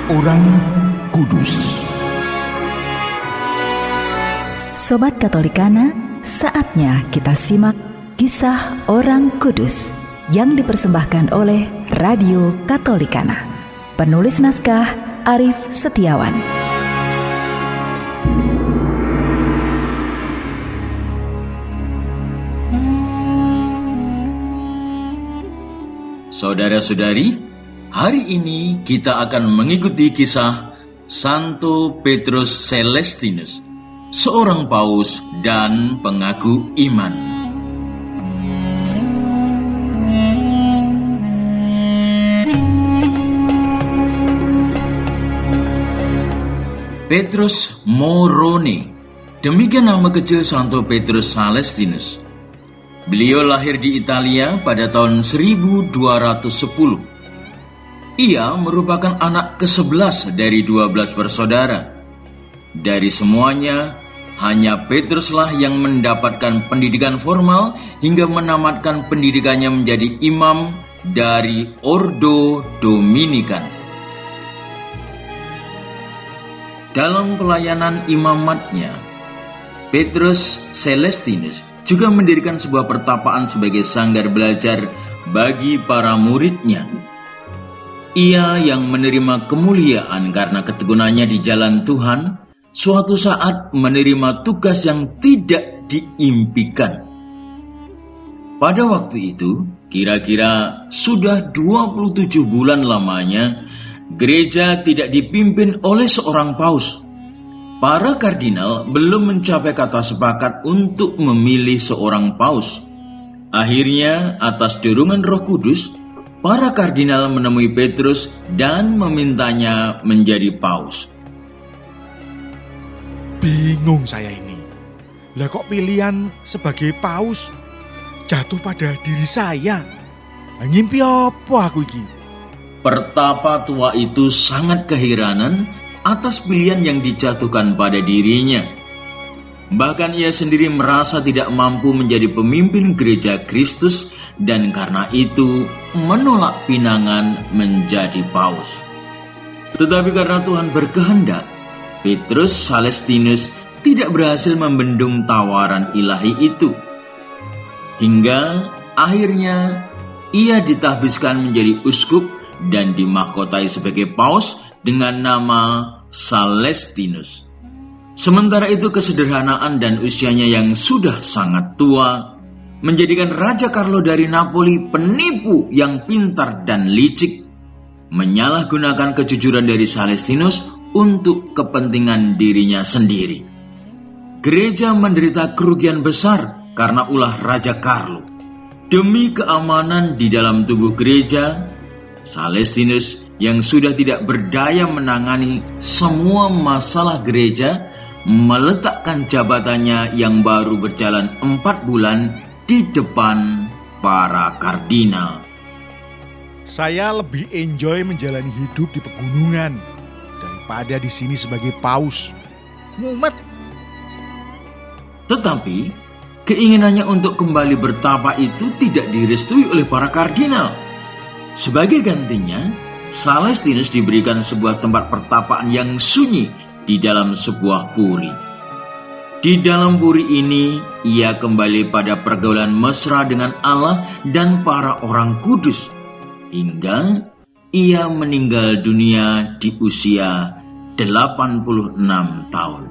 Orang Kudus. Sobat Katolikana, saatnya kita simak kisah orang kudus yang dipersembahkan oleh Radio Katolikana. Penulis naskah Arif Setiawan. Saudara-saudari, hari ini kita akan mengikuti kisah Santo Petrus Celestinus, seorang paus dan pengaku iman. Petrus Morone, demikian nama kecil Santo Petrus Celestinus. Beliau lahir di Italia pada tahun 1210. Ia merupakan anak ke-11 dari 12 bersaudara. Dari semuanya, hanya Petruslah yang mendapatkan pendidikan formal hingga menamatkan pendidikannya menjadi imam dari Ordo Dominikan. Dalam pelayanan imamatnya, Petrus Celestinus juga mendirikan sebuah pertapaan sebagai sanggar belajar bagi para muridnya. Ia yang menerima kemuliaan karena ketegunannya di jalan Tuhan, suatu saat menerima tugas yang tidak diimpikan. Pada waktu itu, kira-kira sudah 27 bulan lamanya, gereja tidak dipimpin oleh seorang paus. Para kardinal belum mencapai kata sepakat untuk memilih seorang paus. Akhirnya, atas dorongan Roh Kudus, para kardinal menemui Petrus dan memintanya menjadi paus. Bingung saya ini. Lah kok pilihan sebagai paus jatuh pada diri saya? Ngimpi apa aku iki? Pertapa tua itu sangat keheranan atas pilihan yang dijatuhkan pada dirinya. Bahkan ia sendiri merasa tidak mampu menjadi pemimpin gereja Kristus dan karena itu menolak pinangan menjadi paus. Tetapi karena Tuhan berkehendak, Petrus Celestinus tidak berhasil membendung tawaran ilahi itu. Hingga akhirnya ia ditahbiskan menjadi uskup dan dimahkotai sebagai paus dengan nama Celestinus. Sementara itu kesederhanaan dan usianya yang sudah sangat tua menjadikan Raja Carlo dari Napoli penipu yang pintar dan licik, menyalahgunakan kejujuran dari Celestinus untuk kepentingan dirinya sendiri. Gereja menderita kerugian besar karena ulah Raja Carlo. Demi keamanan di dalam tubuh gereja, Celestinus yang sudah tidak berdaya menangani semua masalah gereja, meletakkan jabatannya yang baru berjalan 4 bulan di depan para kardinal. Saya lebih enjoy menjalani hidup di pegunungan daripada di sini sebagai paus. Mumet. Tetapi keinginannya untuk kembali bertapa itu tidak direstui oleh para kardinal. Sebagai gantinya, Celestinus diberikan sebuah tempat pertapaan yang sunyi di dalam sebuah puri. Di dalam puri ini, ia kembali pada pergaulan mesra dengan Allah dan para orang kudus, hingga ia meninggal dunia di usia 86 tahun.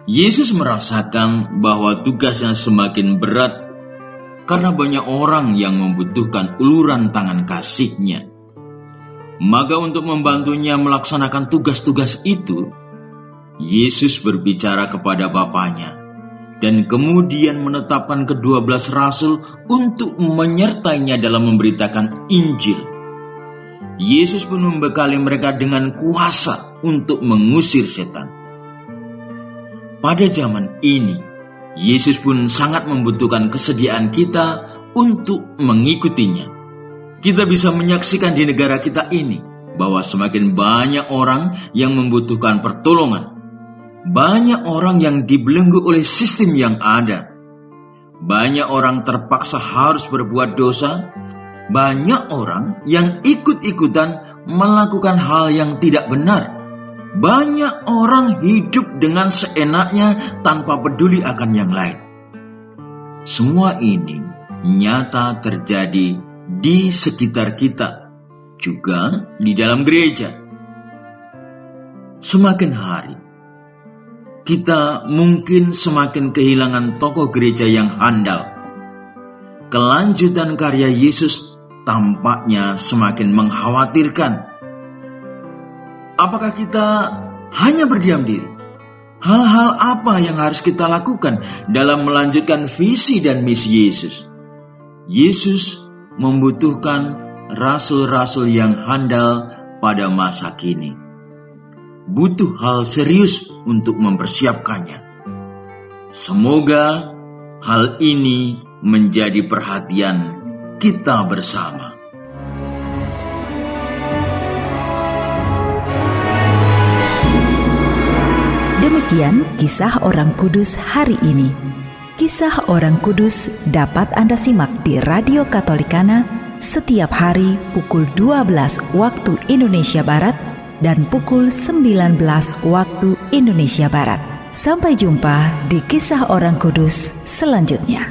Yesus merasakan bahwa tugasnya semakin berat karena banyak orang yang membutuhkan uluran tangan kasih-Nya. Maka untuk membantunya melaksanakan tugas-tugas itu, Yesus berbicara kepada Bapanya dan kemudian menetapkan ke-12 rasul untuk menyertainya dalam memberitakan Injil. Yesus pun membekali mereka dengan kuasa untuk mengusir setan. Pada zaman ini, Yesus pun sangat membutuhkan kesediaan kita untuk mengikutinya. Kita bisa menyaksikan di negara kita ini bahwa semakin banyak orang yang membutuhkan pertolongan. Banyak orang yang dibelenggu oleh sistem yang ada. Banyak orang terpaksa harus berbuat dosa. Banyak orang yang ikut-ikutan melakukan hal yang tidak benar. Banyak orang hidup dengan seenaknya tanpa peduli akan yang lain. Semua ini nyata terjadi di sekitar kita, juga di dalam gereja. Semakin hari, kita mungkin semakin kehilangan tokoh gereja yang handal. Kelanjutan karya Yesus tampaknya semakin mengkhawatirkan. Apakah kita hanya berdiam diri? Hal-hal apa yang harus kita lakukan dalam melanjutkan visi dan misi Yesus? Yesus membutuhkan rasul-rasul yang handal pada masa kini. Butuh hal serius untuk mempersiapkannya. Semoga hal ini menjadi perhatian kita bersama. Demikian kisah orang kudus hari ini. Kisah orang kudus dapat Anda simak di Radio Katolikana setiap hari pukul 12 waktu Indonesia Barat dan pukul 19 waktu Indonesia Barat. Sampai jumpa di kisah orang kudus selanjutnya.